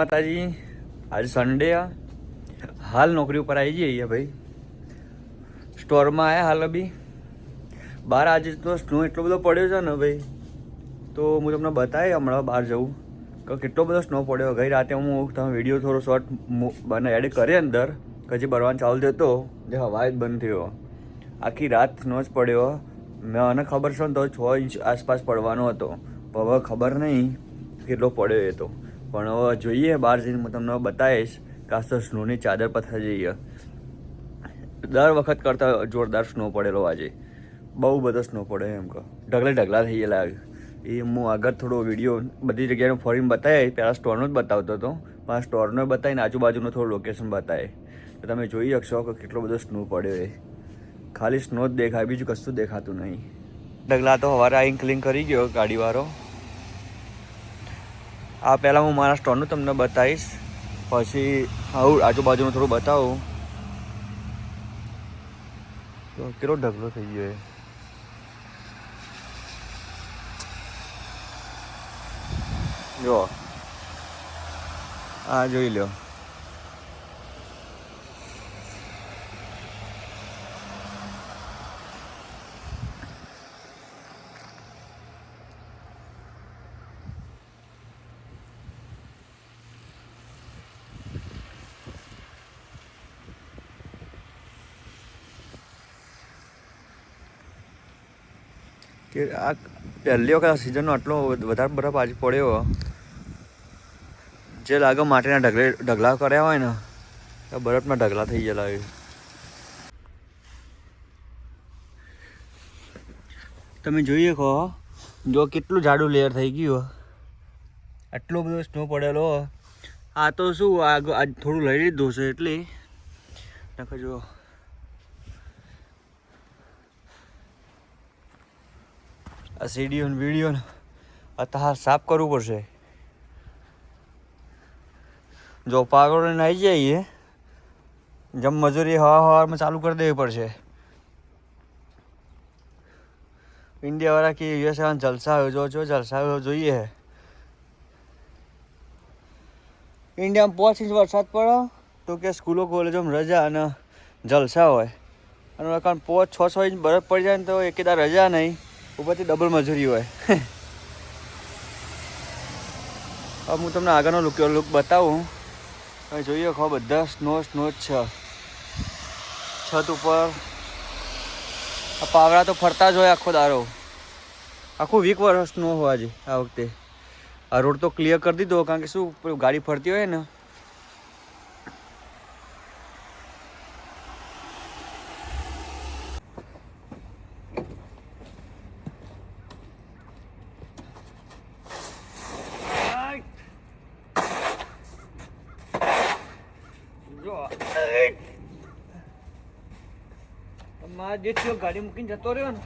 માતાજી। आज संडे आ, हाल नौकरी पर आई जाइए भाई। स्टोर में आया हाल अभी बार। आज तो स्नो एटलो बधो पड्यो छे ने भाई, तो हूँ तमने बताए हमणां बहार जऊँ कि केटलो बधो स्नो पड्यो। गई राते हूँ तमे विडियो थोड़ो शॉर्ट बने एड करे अंदर कजी बरवान चालू थयो तो जे हवा ज बंद थयो। आखी रात स्नो ज पड्यो। મને ખબર છે ને તો 6 ઇંચ આસપાસ પડવાનો હતો, પણ હવે ખબર નહીં કેટલો પડ્યો એ તો। પણ હવે જોઈએ બહાર જઈને હું તમને બતાવીશ કે આ તો સ્નોની ચાદર પથરાઈ જઈએ। દર વખત કરતાં જોરદાર સ્નો પડેલો આજે, બહુ બધો સ્નો પડ્યો એમ કહો, ઢગલે ઢગલા થઈ ગયેલા। એ હું આગળ થોડો વિડીયો બધી જગ્યાનો ફરીને બતાવી, પહેલાં સ્ટોરનો જ બતાવતો હતો, પણ સ્ટોરનો બતાવીને આજુબાજુનો થોડું લોકેશન બતાવે તો તમે જોઈ શકશો કે કેટલો બધો સ્નો પડ્યો એ। खाली स्नो ज देखाय, बीजू कशुं देखातुं नहीं। ढगला तो हवारे आईने क्लीन करी गयो गाड़ीवाळो। आ पहला हूँ मारा स्टोरनुं तमने बतावीश, पछी आવું આજુબાજુનું થોડું બતાવું તો કેટલો ઢગલો થઈ ગયો જો આ જોઈ લો। કે આ પહેલી વખત સિઝનનો આટલો વધારે બરફ આજે પડ્યો, જે લાગે માટીના ઢગલા કર્યા હોય ને તો બરફના ઢગલા થઈ ગયેલા હોય। તમે જોઈએ કહો જો કેટલું જાડું લેયર થઈ ગયું, આટલો બધો સ્નો પડેલો। આ તો શું આજ થોડું લઈ લીધું છે એટલે નકર જો આ સીડીઓ ને વીડિયો ને અત્યારે સાફ કરવું પડશે। જો પાગળ ને આવી જઈએ જમ મજૂરી હવામાં ચાલુ કરી દેવી પડશે। ઇન્ડિયા વાળા કે યુએસ વાળા જલસા આવ્યો જો જલસા આવ્યો જોઈએ। ઇન્ડિયામાં 5 ઇંચ વરસાદ પડે તો કે સ્કૂલો કોલેજોમાં રજા અને જલસા હોય, અને કારણ 5-6 ઇંચ બરફ પડી જાય ને તો એકેદાર રજા નહીં, ઉપરથી ડબલ મજૂરી હોય। હવે હું તમને આગળનો લુક બતાવું। હવે જોઈએ ખો બધા સ્નો જ છે છત ઉપર। આ પાવડા તો ફરતા જ હોય આખો દારો, આખું વીક વર્ષ સ્નો હોય આજે આ વખતે। આ રોડ તો ક્લિયર કરી દીધો, કારણ કે શું ગાડી ફરતી હોય ને જે થયો ગાડી મૂકીને જતો રહ્યો ને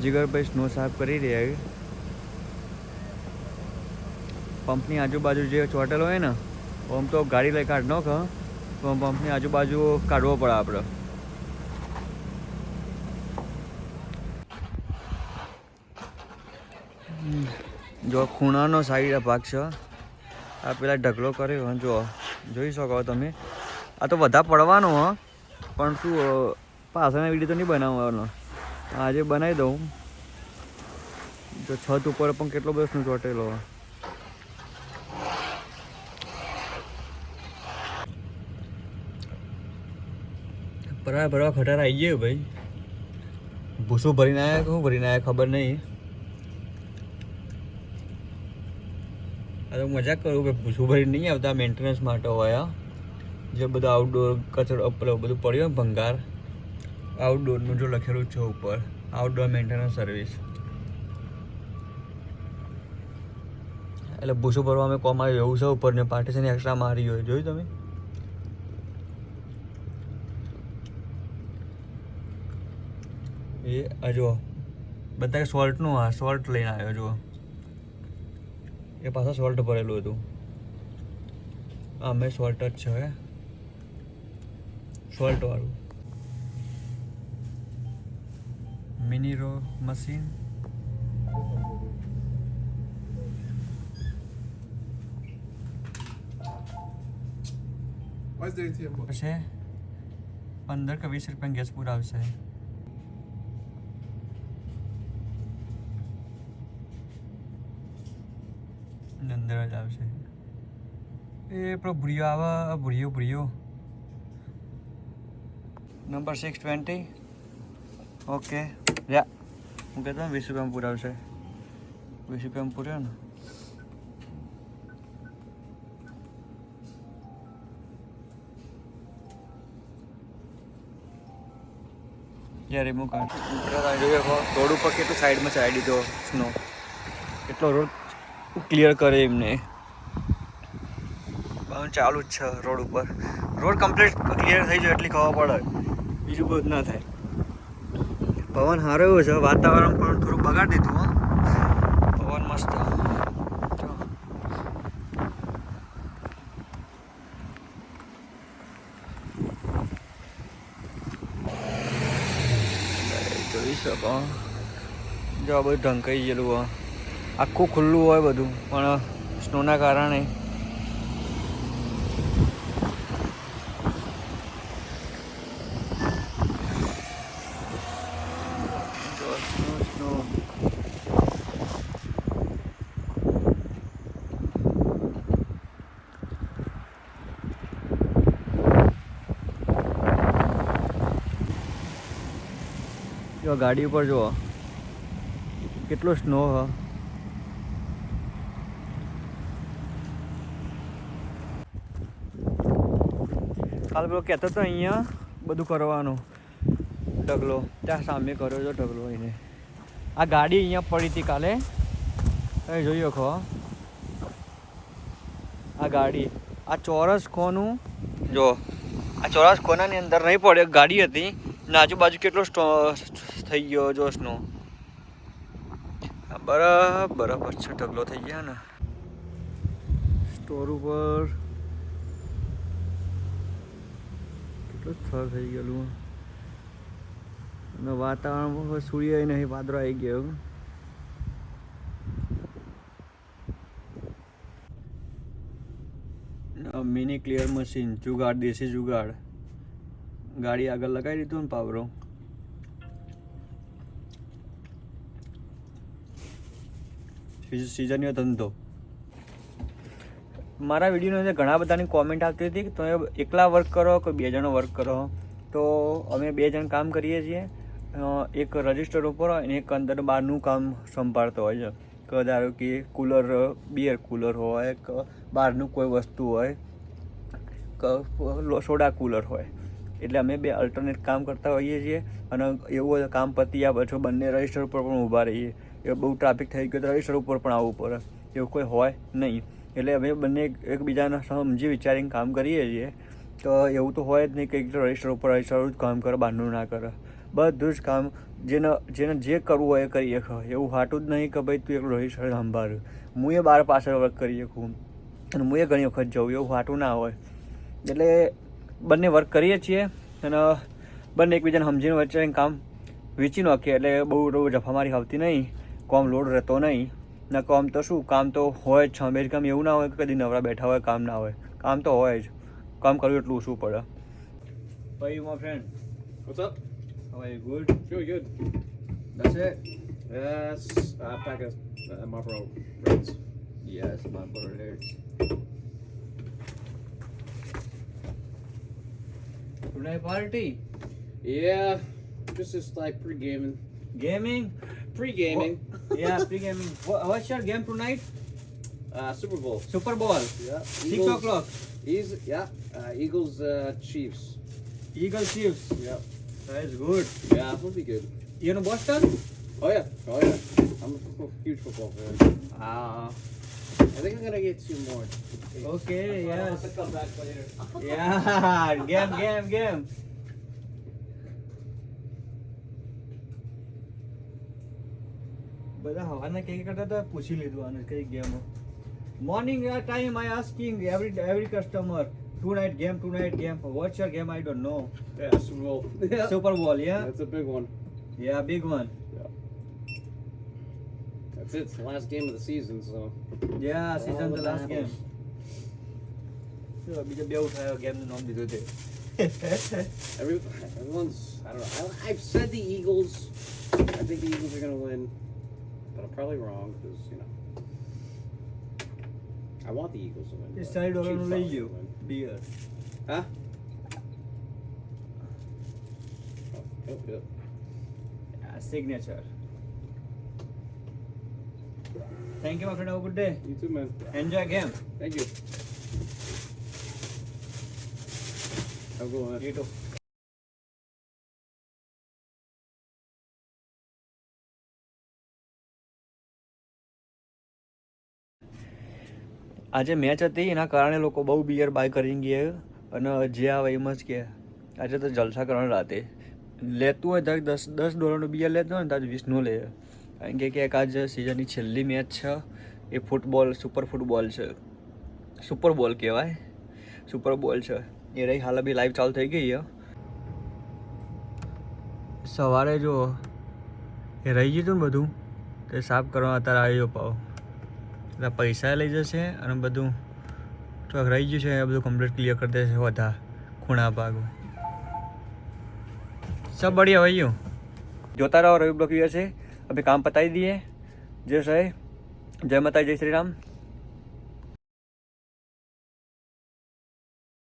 જીગરભાઈ સ્નો સાફ કરી રહ્યા। પંપની આજુબાજુ જે ચોટેલો હોય ને આમ તો ગાડી લઈ કાઢ નાખો, તો પંપની આજુબાજુ કાઢવો પડે આપણે। જો ખૂણાનો સાઈડ ભાગ છે, આ પેલા ઢગલો કર્યો જો જોઈ શકો તમે। આ તો વધારે પડવાનો હ, પણ શું પાછળના વિડીયો તો નહીં બનાવવાનો, આજે બનાવી દઉં। જો છત ઉપર પણ કેટલો બધો સ્નો ચોટેલો। ભરવા ખટારા આવી ગયો ભાઈ, ભૂસું ભરીને આવ્યા કે શું ભરીને આવ્યા ખબર નહીં। આ તો મજાક કરું કે ભૂસું ભરીને નહીં આવતા, મેન્ટેનન્સ માટે હોય। જે બધું આઉટડોર કચરો પેલો બધું પડ્યો ને ભંગાર, આઉટડોરનું જો લખેલું છે ઉપર, આઉટડોર મેન્ટેનન્સ સર્વિસ। એટલે ભૂસું ભરવા અમે કોમ આવ્યું એવું છે, ઉપર ને પાર્ટીશન એક્સ્ટ્રા મારી હોય, જોયું તમે। એ આ જો બધા સોલ્ટનું, આ સોલ્ટ લઈને આવ્યો જો। એ પાછા સોલ્ટ ભરેલું હતું. અમે સોલ્ટ જ છે, સોલ્ટ વાળું મિની રો મશીન. છે 15 કે 20 રૂપિયા ગેસ પૂરા આવશે. અંદર જ આવશે. એ પેલો ભૂરિયો આવે, ભૂરિયો નંબર 620. ઓકે યા હું કહેતો 20 રૂપિયામાં પૂરા આવશે. 20 રૂપિયામાં પૂર્યો ને. યાર એ મૂકા રોડ ઉપર કેટલું સાઈડમાં ચાલી દીધો સ્નો, કેટલો રોડ ક્લિયર કરે એમને. ચાલુ જ છે રોડ ઉપર. રોડ કમ્પ્લીટ ક્લિયર થઈ જાય એટલી ખબર પડે, બીજું બધું ના થાય. પવન સારો એવો છે, વાતાવરણ પણ થોડુંક બગાડી દીધું. હા પવન મસ્ત. જોઈ શકો જો આ બધું ઢંકાઈ ગયેલું હોય, આખું ખુલ્લું હોય બધું, પણ સ્નોના કારણે જો ગાડી ઉપર જુઓ કેટલો સ્નો હ. કાલ પેલો કહેતો હતો અહીંયા બધું કરવાનું ઢગલો, ત્યાં સામે કર્યો છો ઢગલો એને. આ ગાડી અહીંયા પડી હતી કાલે, તમે જોઈ શકો. આ ગાડી આ ચોરસ કોનું જો, આ ચોરસ કોનાની અંદર નહીં પડે ગાડી હતી ને આજુબાજુ કેટલો થઈ ગયો જો સ્નો. બરાબર છે, ઢગલો થઈ ગયા ને. સ્ટોર ઉપર કેટલું સ્થળ થઈ ગયેલું અને વાતાવરણ સૂર્ય નહીં, વાદળો આવી ગયો. મિની ક્લિયર મશીન જુગાડ, દેશી જુગાડ. ગાડી આગળ લગાવી દીધું ને પાવરો. સિઝનનો ધંધો. મારા વિડીયોની અંદર ઘણા બધાની કોમેન્ટ આવતી હતી કે તમે એકલા વર્ક કરો કે 2 જણો વર્ક કરો. તો અમે 2 જણ કામ કરીએ છીએ. એક રજિસ્ટર ઉપર હોય અને એક અંદર બહારનું કામ સંભાળતો હોય છે. કે ધારો કે કુલર, બિયર કુલર હોય કે બહારનું કોઈ વસ્તુ હોય કે સોડા કુલર હોય, એટલે અમે 2 અલ્ટરનેટ કામ કરતા હોઈએ છીએ. અને એવું કામ પત્યા પછી બંને રજિસ્ટર ઉપર પણ ઊભા રહીએ. એ બહુ ટ્રાફિક થઈ ગયો તો રજિસ્ટર ઉપર પણ આવવું પડે, એવું કોઈ હોય નહીં. એટલે અમે બંને એકબીજાને સમજી વિચારીને કામ કરીએ છીએ. તો એવું તો હોય જ નહીં કે રજિસ્ટર ઉપર રજિસ્ટર જ કામ કરે, બહારનું ના કરે. બધું જ કામ જેને જે કરવું હોય એ કરી શકે. એવું હાટું જ નહીં કે ભાઈ તું એકલું રજિસ્ટર સંભાળ. હું એ બહાર પાછળ વર્ક કરી શકું અને હું એ ઘણી વખત જાઉં, એવું હાટું ના હોય. એટલે બંને વર્ક કરીએ છીએ અને બંને એકબીજાને સમજીને વચ્ચે કામ વેચી નાખીએ. એટલે બહુ જફામારી આવતી નહીં, કામ લોડ રહેતો નહીં. ના કામ તો શું, કામ તો હોય જ છે. અમેરિકામાં એવું ના હોય કે કદી નવરા બેઠા હોય કામ ના હોય, કામ તો હોય જ. કામ કરવું એટલું ઓછું પડે. ભાઈ my friend, What's up? how are you? Good? Really good. That's it? Yes, pack of Marlboro Reds. Yes, my brother. Tonight party? Yeah, just like pre-gaming. Gaming? Pre-gaming. Yeah, pre-gaming. What's your game tonight? Super Bowl. Super Bowl. Yeah. 6 o'clock. Eagles, Chiefs. Eagle Chiefs. Yeah. That's good. Yeah, it'll be good. You know Boston? Oh yeah. I'm a huge football fan. Ah. I think I'm gonna get 2 more. Okay, I'll yes. have to come back later. Yeah, game. બધા હવાના કઈ કરતા તો પૂછી લીધું આને કઈ game. Morning time I asking every customer tonight game. What's your game? I don't know. Yeah, Super Bowl. Yeah. Super Bowl, yeah? That's a big one. Yeah, big one. That's it. It's the last game of the season, so. Yeah, All season the that last game. happens. So બીજા બે ઉઠાયો game નું નામ દીધું તે. Everyone's. I don't know. I've said the Eagles. I think the Eagles are going to win, but I'm probably wrong because I want the Eagles to win. A but $60 Chiefs નું લઈ probably ગયો win. beer. Huh? Oh, yep. Yeah, signature. Thank you, my friend. Have a good day. You too, man. Enjoy game. Thank you. Have a good one. You too. આજે match હતી એના કારણે લોકો બહુ beer by કરીને ગયા અને જે આવે એમ જ કે આજે તો જલસા કરવાનો રાતે લેતું હોય તો $10 બિયર લેતો હોય ને તો આજે 20 લે કારણ કે ક્યાંક આજ સિઝનની છેલ્લી મેચ છે એ ફૂટબોલ સુપર ફૂટબોલ છે સુપર બોલ કહેવાય સુપર બોલ છે એ રહી હાલ બી લાઈવ ચાલુ થઈ ગઈ છે સવારે જો એ રહી ગયું હતું ને બધું તે સાફ કરવા અત્યારે આવ્યો પાવ એટલે પૈસા લઈ જશે અને બધું તો રહી ગયું છે એ બધું કમ્પ્લીટ ક્લિયર કરી દેશે બધા ખૂણા ભાગો सब बढ़िया भाइयों जोता रहो रवि ब्लॉग है अभी काम बताई दिए जय साई जय माता जय श्री राम।